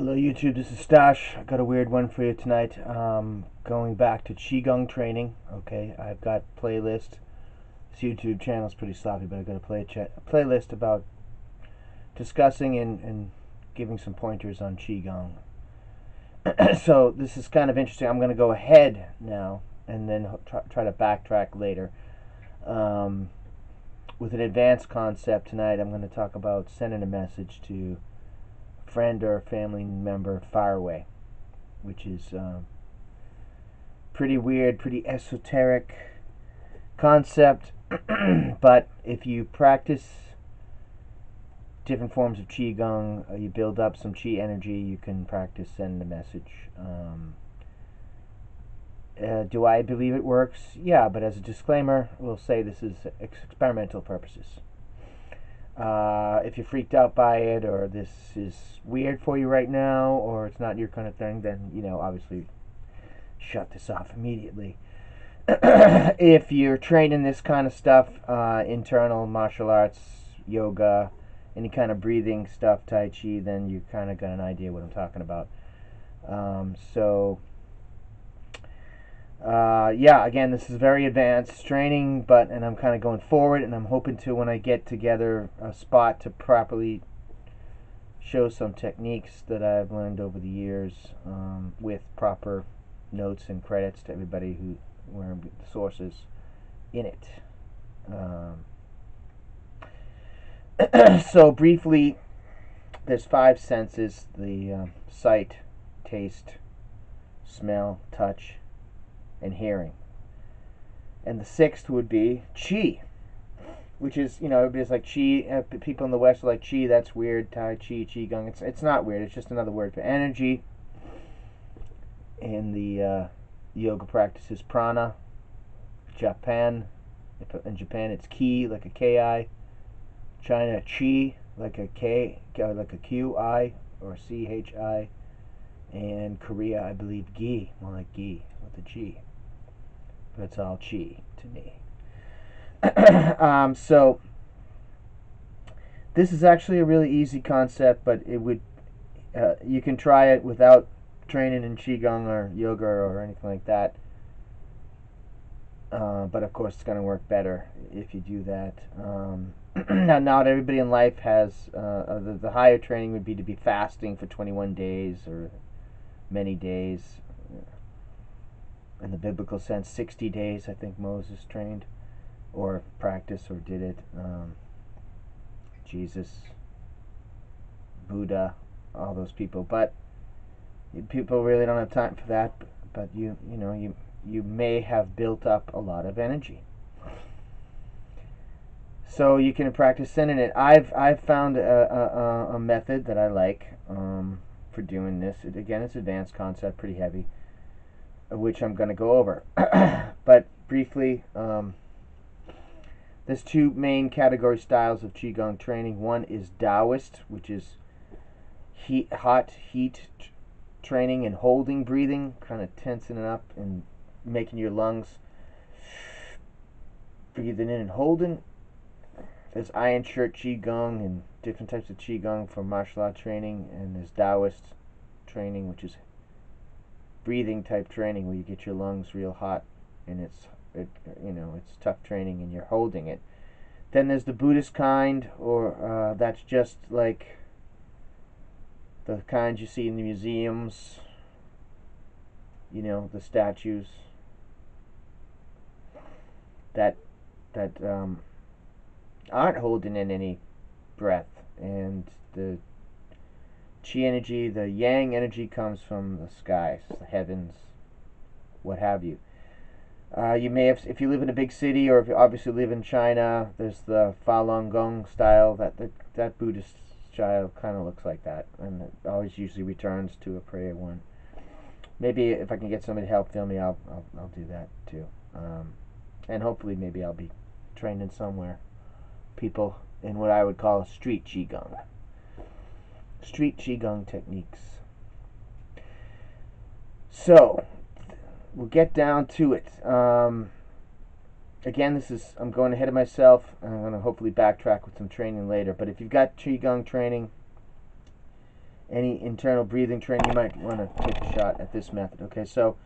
Hello YouTube, this is Stash. I got a weird one for you tonight. Going back to Qigong training. Okay, I've got playlist. This YouTube channel is pretty sloppy, but I've got a playlist about discussing and giving some pointers on Qigong. So this is kind of interesting. I'm going to go ahead now and then try to backtrack later. With an advanced concept tonight, I'm going to talk about sending a message to friend or family member far away, which is pretty weird, pretty esoteric concept. But if you practice different forms of qigong, you build up some qi energy, you can practice sending a message. Do I believe it works? Yeah, but as a disclaimer, we'll say this is experimental purposes. If you're freaked out by it, or this is weird for you right now, or it's not your kind of thing, then, obviously shut this off immediately. If you're training this kind of stuff, internal martial arts, yoga, any kind of breathing stuff, Tai Chi, then you kind of got an idea what I'm talking about. Yeah, again, this is very advanced training, and I'm kind of going forward, and I'm hoping to, when I get together a spot to properly show some techniques that I've learned over the years, with proper notes and credits to everybody who were the sources in it. So briefly, there's 5 senses: the sight, taste, smell, touch, and hearing. And the 6th would be chi, which is, everybody's like chi. People in the West are like, chi, that's weird. Tai Chi, Qigong. It's not weird. It's just another word for energy. And the yoga practice is prana. In Japan, it's ki, like a ki. China, chi, like a k, like a qi or chi. And Korea, I believe, gi, more like gi with a g. But it's all chi to me. So this is actually a really easy concept, but it would you can try it without training in qigong or yoga or anything like that. But of course, it's going to work better if you do that. Now, not everybody in life has the higher training would be to be fasting for 21 days or many days. In the biblical sense, 60 days, I think Moses trained or practiced or did it. Jesus, Buddha, all those people. But people really don't have time for that. But you may have built up a lot of energy. So you can practice sending it. I've found a method that I like for doing this. Again, it's advanced concept, pretty heavy, which I'm going to go over. But briefly, there's 2 main category styles of Qigong training. One is Taoist, which is hot heat training and holding breathing, kind of tensing it up and making your lungs breathing in and holding. There's Iron Shirt Qigong and different types of Qigong for martial art training, and there's Taoist training, which is breathing type training where you get your lungs real hot, and it's tough training and you're holding it. Then there's the Buddhist kind, or that's just like the kind you see in the museums, the statues that aren't holding in any breath, and the chi energy, the yang energy, comes from the skies, the heavens, what have you. You may have, if you live in a big city, or if you obviously live in China, there's the Falun Gong style. That Buddhist style kind of looks like that, and it always usually returns to a prayer one. Maybe if I can get somebody to help film me, I'll do that too. And hopefully, maybe I'll be training somewhere people in what I would call street qigong. Street qigong techniques. So we'll get down to it. Again, I'm going ahead of myself. I'm going to hopefully backtrack with some training later. But if you've got qigong training any internal breathing training, you might want to take a shot at this method. Okay, so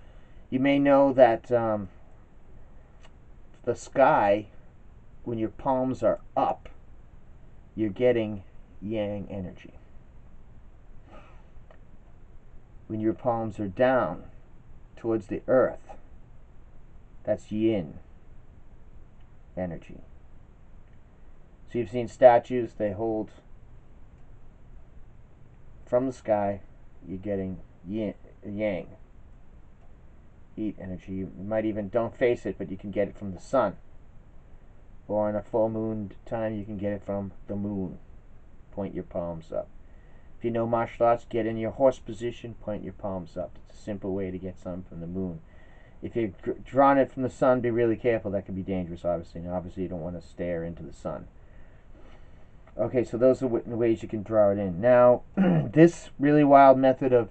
you may know that the sky, when your palms are up, you're getting yang energy. When your palms are down towards the earth, that's yin energy. So you've seen statues, they hold from the sky, you're getting yin, yang, heat energy. You might even, don't face it, but you can get it from the sun. Or on a full moon time, you can get it from the moon. Point your palms up. If you know martial arts, get in your horse position, point your palms up. It's a simple way to get some from the moon. If you're drawing it from the sun, be really careful. That can be dangerous, obviously. And obviously, you don't want to stare into the sun. Okay, so those are the ways you can draw it in. Now, this really wild method of,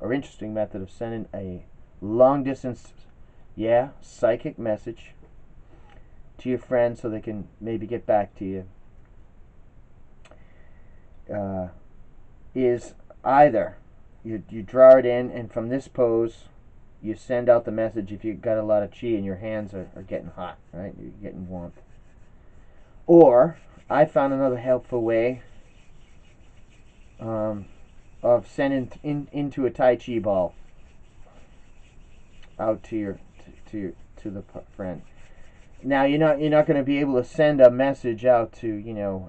or interesting method of sending a long distance, psychic message to your friends so they can maybe get back to you, is either you draw it in, and from this pose you send out the message if you've got a lot of chi and your hands are getting hot, right? You're getting warmth. Or I found another helpful way of sending into a Tai Chi ball out to the friend. Now you're not going to be able to send a message out to,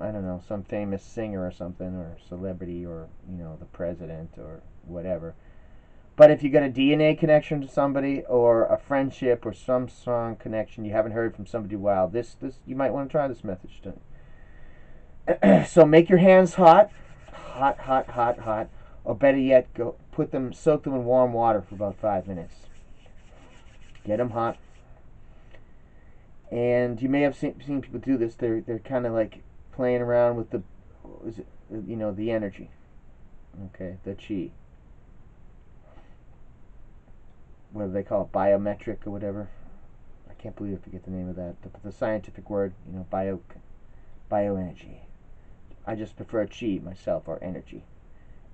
I don't know, some famous singer or something, or celebrity, or the president or whatever. But if you got a DNA connection to somebody, or a friendship, or some strong connection you haven't heard from somebody in a while, this you might want to try this message too. So make your hands hot, or better yet, soak them in warm water for about 5 minutes. Get them hot. And you may have seen people do this. They're kind of like playing around with the energy, okay, the chi. What do they call it? Biometric or whatever. I can't believe I forget the name of that. The scientific word, bioenergy. I just prefer chi myself, or energy.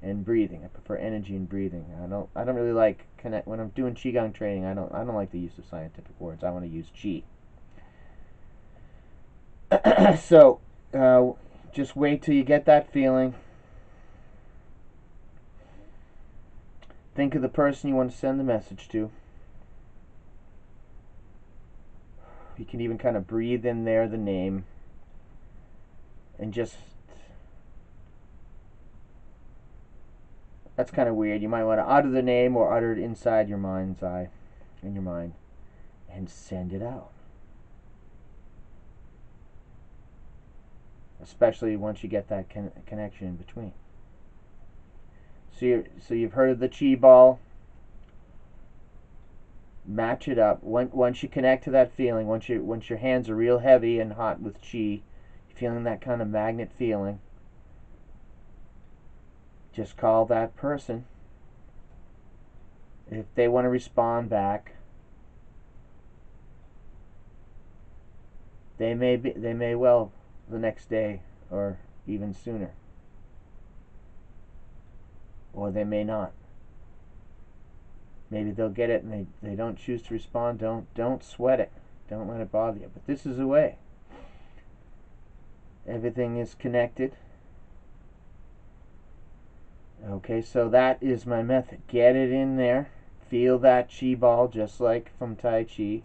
And breathing. I prefer energy and breathing. I don't really like when I'm doing qigong training. I don't like the use of scientific words. I want to use chi. So, just wait till you get that feeling. Think of the person you want to send the message to. You can even kind of breathe in there the name. And just, that's kind of weird. You might want to utter the name, or utter it inside your mind's eye, in your mind, and send it out. Especially once you get that connection in between. So you've heard of the chi ball. Match it up. Once you connect to that feeling, once your hands are real heavy and hot with chi, you're feeling that kind of magnet feeling, just call that person. If they want to respond back, they may well the next day, or even sooner. Or they may not. Maybe they'll get it and they don't choose to respond. Don't sweat it. Don't let it bother you. But this is a way. Everything is connected. Okay, so that is my method. Get it in there. Feel that chi ball, just like from Tai Chi.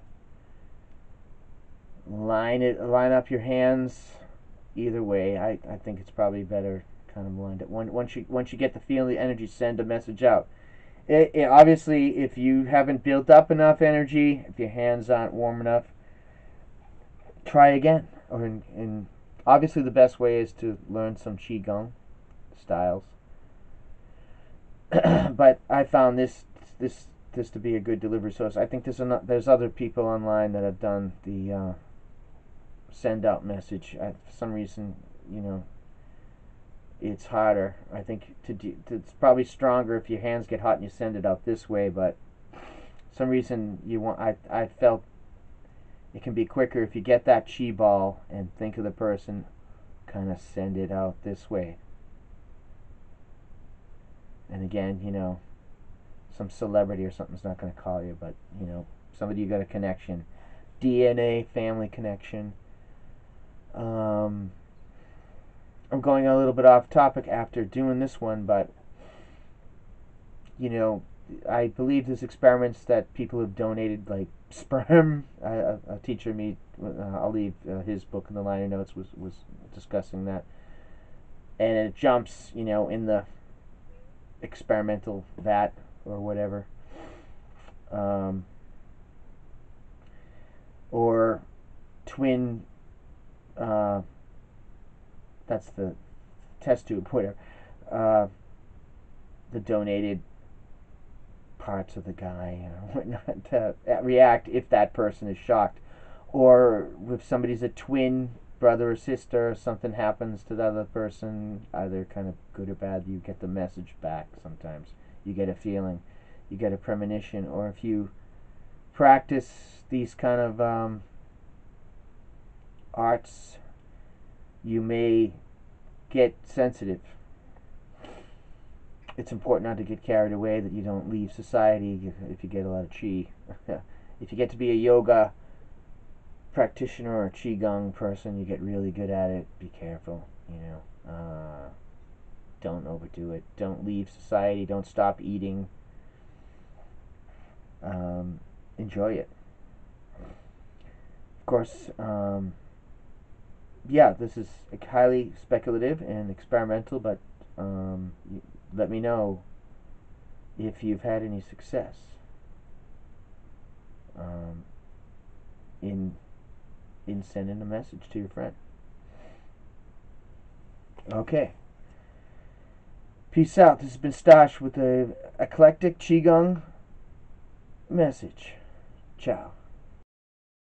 Line up your hands either way. I think it's probably better kind of lined up. Once you get the feeling, the energy, send a message out. Obviously, if you haven't built up enough energy, if your hands aren't warm enough, try again. And obviously the best way is to learn some qigong styles. But I found this to be a good delivery source. I think there's other people online that have done the send out message. For some reason, it's harder. I think it's probably stronger if your hands get hot and you send it out this way, but some reason I felt it can be quicker if you get that chi ball and think of the person, kind of send it out this way. And again, you know, some celebrity or something's not going to call you, but, you know, somebody you got a connection. DNA, family connection. I'm going a little bit off topic after doing this one, but, you know, I believe there's experiments that people have donated, like sperm. A teacher me, I'll leave his book in the liner notes, was discussing that, and it jumps, you know, in the experimental vat or whatever, or twin. That's the test tube, whatever. The donated parts of the guy or whatnot to react if that person is shocked, or if somebody's a twin brother or sister, something happens to the other person, either kind of good or bad, you get the message back. Sometimes you get a feeling, you get a premonition, or if you practice these kind of arts, you may get sensitive. It's important not to get carried away, that you don't leave society if you get a lot of chi. If you get to be a yoga practitioner or a qigong person, you get really good at it. Be careful, you know. Don't overdo it. Don't leave society. Don't stop eating. Enjoy it. Of course, yeah, this is highly speculative and experimental, but let me know if you've had any success in sending a message to your friend. Okay. Peace out. This has been Stash with the eclectic Qigong message. Ciao.